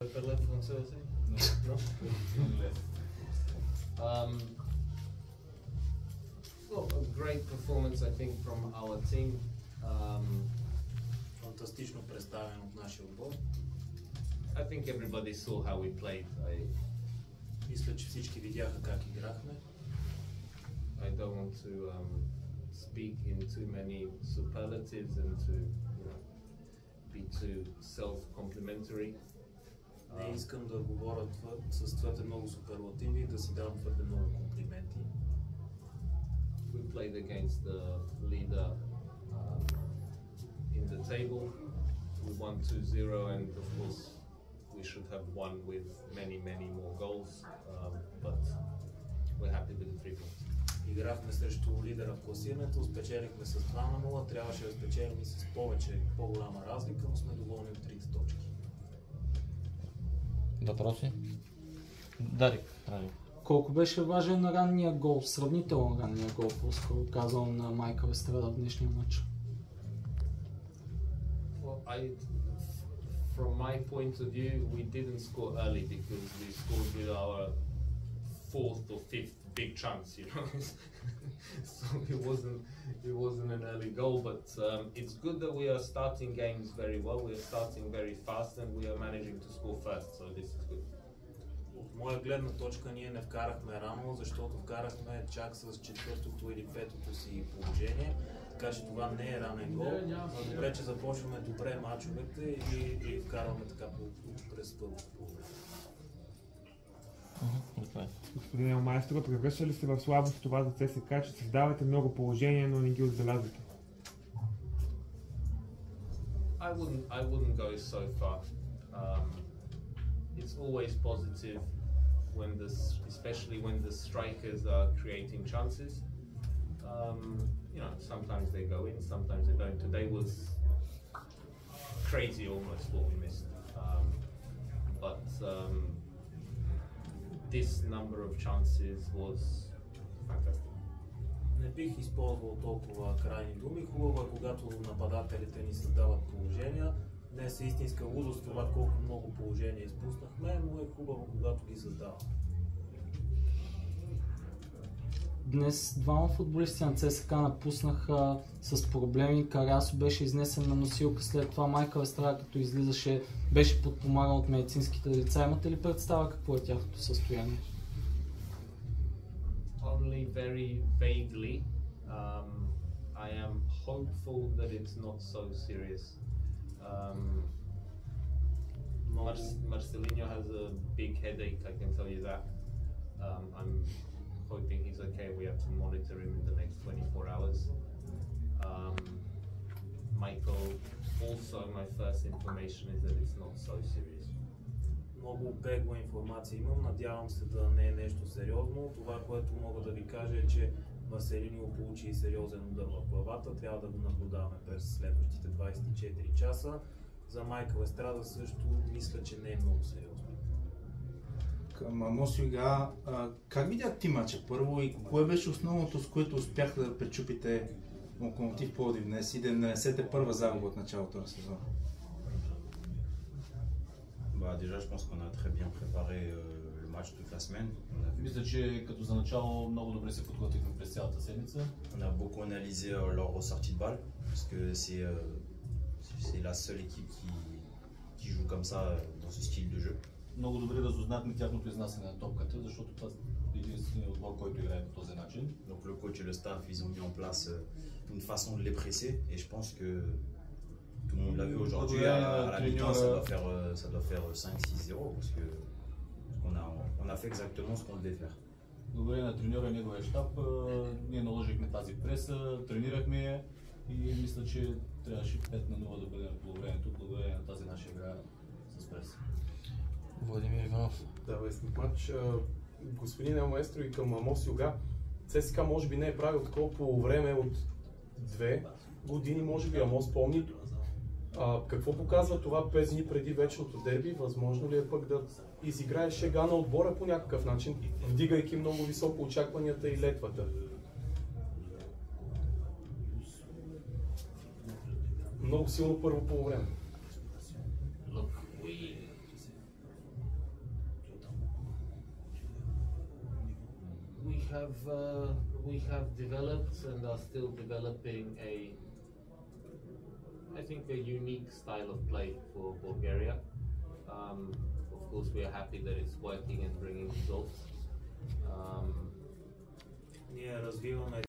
Parler français aussi? Non. Well, a great performance, I think, from our team. Фантастично представен от нашия отбор. I think everybody saw how we played. Мисля, че всички видяха как играхме. I don't want to speak in too many superlatives and to be too self-complimentary. Не искам да говоря с твърде много суперлативи и да си давам твърде много комплименти. We played against the leader in the table. We won 2-0 and of course we should have won with many more goals, but we're happy with the 3 points. Играхме срещу лидера в класирането, спечелихме с 2-0, трябваше да спечелим и с по-голяма разлика, но сме доволни от 3 точки. Въпроси? Дарик. Колко беше важен ранния гол, сравнително ранния гол, по-скоро казвам, на Майкъл Естрада в днешния матч? Well, from my point of view, we didn't score early because we scored with our 4th or 5th big chance, you know. So it wasn't an early goal, but it's good that we are starting games very well. We are starting very fast and we are managing to score first, so this is good. От моя гледна точка ние не вкарахме рано, защото вкарахме чак с 4-то или 5-то си положение, така че това не е ранен гол. Добре, че започваме добре мачовете и вкарваме така през първото полувреме. Господин Елмайстро, превръща ли се в слабост това за ЦСКА, че създавате много положения, но не ги отбелязвате? I wouldn't go so far. It's always positive when especially when the strikers are creating chances. You know, sometimes they go in, sometimes they don't. Today was crazy almost what we missed. But this number of chances was fantastic. Не бих използвал толкова крайни думи. Хубаво е, когато нападателите ни създават положения. Днес е истинска лудост това колко много положения изпуснахме, но е хубаво, когато ги създаваме. Днес двама футболисти на ЦСКА напуснаха с проблеми. Карасо беше изнесен на носилка, след това Майкъл Естрада, като излизаше, беше подпомаган от медицинските лица. Имате ли представа какво е тяхното състояние? Only very vaguely. I am hopeful that it's not so serious. Marcelinho has a big headache, I can tell you that. I'm hoping he's okay. We have to monitor him in the next 24 hours. Michael, also my first information is that it's not so serious. Много бегла информация имам, надявам се да не е нещо сериозно. Това, което мога да ви кажа е, че Марселиньо получи сериозен удар в главата. Трябва да го наблюдаваме през следващите 24 часа. За Майкъл Естрада също мисля, че не е много сериозно. Към Амосига, как видях ти мача първо и кое беше основното, с което успяхте да пречупите Локомотив Пловдив днес и да нанесете първа загуба от началото на сезона? Déjà, je pense qu'on a très bien préparé le match toute la semaine. Мисля, че като за начало много добре се подготвихме през цялата седмица. On a beaucoup analysé leur ressortie de balle parce que c'est la seule équipe qui joue comme ça dans ce style de jeu. Много добре разузнахме тяхното изнасяне на топката, защото това е единственият отбор, който играе по този начин. Donc le coach et le staff, ils ont mis en place une façon de les presser et je pense que tout le monde l'a vu aujourd'hui, à la mi-temps, ça doit faire 5-6-0 parce que on a fait exactement ce qu'on devait faire. Благодарение на треньора и неговия щаб, ние наложихме тази преса, тренирахме я и мисля, че трябваше 5-0 да бъде на полувремето, благодарение на тази наша игра с преса. Владимир Иванов. Да, вестник матч. Господин Елмаестро и към Амос Юга, ЦСКА може би не е правил такова по време от 2 години, може би Амос помни. Какво показва това 5 дни преди вечното дерби? Възможно ли е пък да изиграе шега на отбора по някакъв начин, вдигайки много високо очакванията и летвата? Много силно първо полувреме. we have developed and are still developing I think a unique style of play for Bulgaria. Of course, we are happy that it's working and bringing results. Ние развиваме